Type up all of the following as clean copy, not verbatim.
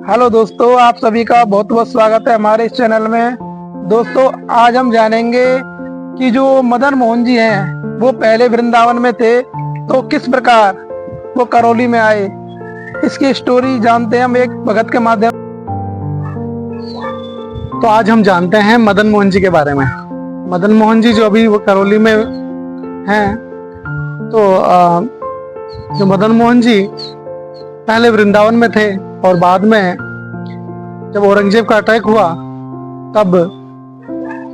Hello दोस्तों, आप सभी का बहुत बहुत स्वागत है हमारे इस चैनल में। दोस्तों, आज हम जानेंगे कि जो मदन मोहन जी हैं वो पहले वृंदावन में थे तो किस प्रकार वो करौली में आए। इसकी स्टोरी जानते हैं हम एक भगत के माध्यम। तो आज हम जानते हैं मदन मोहन जी के बारे में। मदन मोहन जी जो अभी वो करौली में हैं, तो जो मदन मोहन जी पहले वृंदावन में थे और बाद में जब औरंगजेब का अटैक हुआ तब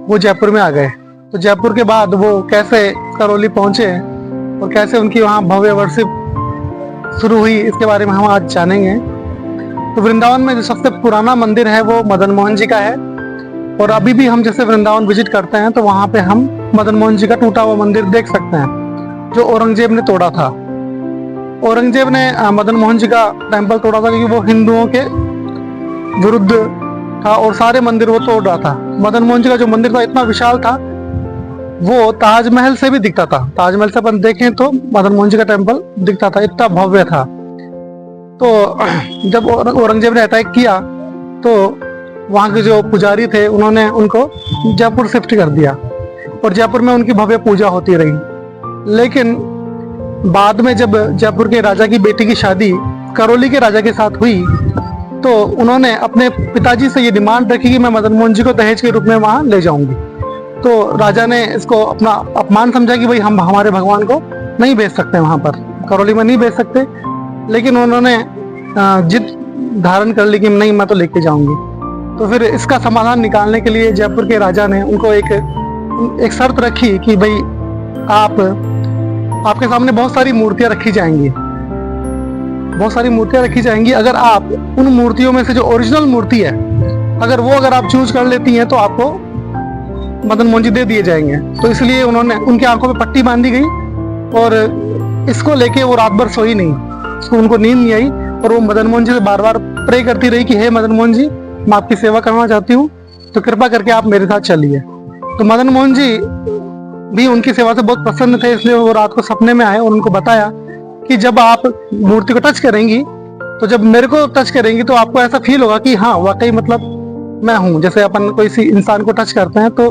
वो जयपुर में आ गए। तो जयपुर के बाद वो कैसे करौली पहुंचे और कैसे उनकी वहाँ भव्य वर्शिप शुरू हुई, इसके बारे में हम आज जानेंगे। तो वृंदावन में जो सबसे पुराना मंदिर है वो मदन मोहन जी का है। और अभी भी हम जैसे वृंदावन विजिट करते हैं तो वहाँ पे हम मदन मोहन जी का टूटा हुआ मंदिर देख सकते हैं जो औरंगजेब ने तोड़ा था। औरंगजेब ने मदन मोहन जी का टेम्पल तोड़ा था क्योंकि वो हिंदुओं के विरुद्ध था और सारे मंदिर वो तोड़ रहा था। मदन मोहन जी का जो मंदिर था इतना विशाल था, वो ताजमहल से भी दिखता था। ताजमहल से अपन देखें तो मदन मोहन जी का टेम्पल दिखता था, इतना भव्य था। तो जब औरंगजेब ने अटैक किया तो वहाँ के जो पुजारी थे उन्होंने उनको जयपुर शिफ्ट कर दिया और जयपुर में उनकी भव्य पूजा होती रही। लेकिन बाद में जब जयपुर के राजा की बेटी की शादी करौली के राजा के साथ हुई तो उन्होंने अपने पिताजी से ये डिमांड रखी कि मैं मदन मोहन जी को दहेज के रूप में वहां ले जाऊंगी। तो राजा ने इसको अपना अपमान समझा कि भाई हम हमारे भगवान को नहीं भेज सकते, वहां पर करौली में नहीं भेज सकते। लेकिन उन्होंने जिद धारण कर ली कि नहीं, मैं तो लेके जाऊंगी। तो फिर इसका समाधान निकालने के लिए जयपुर के राजा ने उनको एक शर्त रखी कि भाई आपके सामने बहुत सारी मूर्तियां रखी जाएंगी, अगर आप उन मूर्तियों में से जो ओरिजिनल मूर्ति है अगर आप चूज कर लेती हैं तो आपको मदन मोहन जी दे दिए जाएंगे। तो इसलिए उन्होंने उनकी आंखों में पट्टी बांधी गई और इसको लेके वो रात भर सोई नहीं, उनको नींद नहीं आई और वो मदन मोहन जी से बार बार प्रे करती रही कि हे मदन मोहन जी, मैं आपकी सेवा करना चाहती हूँ, तो कृपा करके आप मेरे साथ चलिए। तो मदन मोहन जी भी उनकी सेवा से बहुत प्रसन्न थे, इसलिए वो रात को सपने में आए और उनको बताया कि जब आप मूर्ति को टच करेंगी, तो जब मेरे को टच करेंगी तो आपको ऐसा फील होगा कि हाँ वाकई मतलब मैं हूँ। जैसे अपन कोई सी इंसान को टच करते हैं तो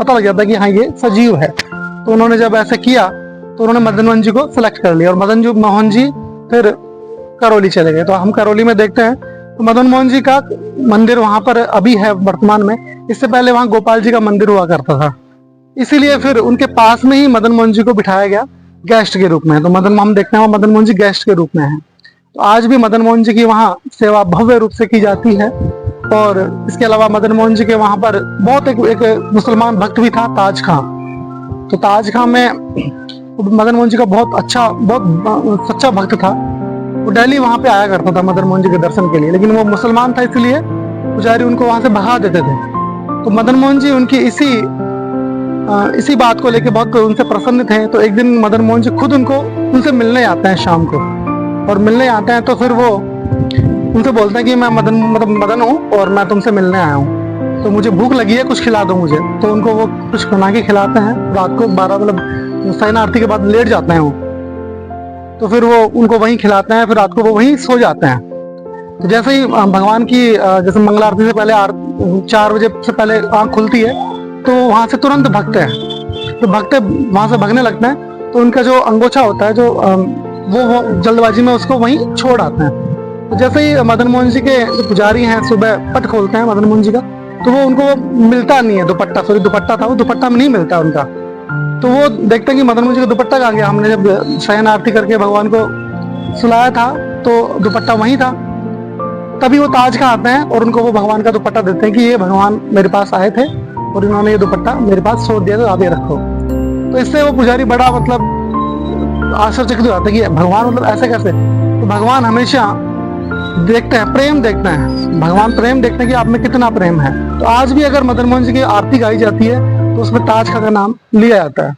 पता लग जाता है कि हाँ ये सजीव है। तो उन्होंने जब ऐसा किया तो उन्होंने मदन मोहन जी को सिलेक्ट कर लिया और मदन मोहन जी फिर करौली चले गए। तो हम करौली में देखते हैं तो मदन मोहन जी का मंदिर वहां पर अभी है वर्तमान में। इससे पहले वहां गोपाल जी का मंदिर हुआ करता था, इसीलिए फिर उनके पास में ही मदन मोहन जी को बिठाया गया गेस्ट के रूप में। तो हम देखते हैं मदन मोहन जी गेस्ट के रूप में हैं। तो आज भी मदन मोहन जी की वहाँ सेवा भव्य रूप से की जाती है। और इसके अलावा मदन मोहन जी के वहाँ पर बहुत एक मुसलमान भक्त भी था, ताज खां। तो ताज खां में मदन मोहन जी का बहुत सच्चा भक्त था। वो डेली वहाँ पे आया करता था मदन मोहन जी के दर्शन के लिए, लेकिन वो मुसलमान था इसलिए पुजारी उनको वहां से भगा देते थे। तो मदन मोहन जी उनकी इसी बात को लेके बहुत उनसे प्रसन्न थे। तो एक दिन मदन मोहन जी खुद उनसे मिलने आते हैं शाम को, और मिलने आते हैं तो फिर वो उनसे बोलते हैं कि मैं मदन हूँ और मैं तुमसे मिलने आया हूँ, तो मुझे भूख लगी है, कुछ खिला दो मुझे। तो उनको वो कुछ बना के खिलाते हैं। रात को 12 शयन आरती के बाद लेट जाते हैं वो, तो फिर वो उनको वहीं खिलाते हैं, फिर रात को वो वहीं सो जाते हैं। तो जैसे ही भगवान की जैसे मंगल आरती से पहले 4 बजे से पहले आँख खुलती है तो वहां से तुरंत भगते हैं। तो भगते वहां से भगने लगते हैं तो उनका जो अंगोछा होता है जो वो जल्दबाजी में उसको वहीं छोड़ आते हैं। तो जैसे ही मदन मोहन जी के जो पुजारी हैं सुबह पट खोलते हैं मदन मोहन जी का, तो वो उनको मिलता नहीं है दुपट्टा था, वो दुपट्टा में नहीं मिलता उनका। तो वो देखते हैं कि मदन मोहन जी का दुपट्टा कहाँ गया, हमने जब शयन आरती करके भगवान को सुलाया था तो दुपट्टा वहीं था। तभी वो ताज खां आते हैं और उनको वो भगवान का दुपट्टा देते हैं कि ये भगवान मेरे पास आए थे और इन्होंने ये दुपट्टा मेरे पास छोड़ दिया, तो आप ये रखो। तो इससे वो पुजारी बड़ा मतलब आश्चर्यचकित हो जाता है कि भगवान मतलब ऐसे कैसे। तो भगवान हमेशा देखते हैं, प्रेम देखते हैं, भगवान प्रेम देखते हैं कि आप में कितना प्रेम है। तो आज भी अगर मदन मोहन जी की आरती गाई जाती है तो उसमें ताज खां का नाम लिया जाता है।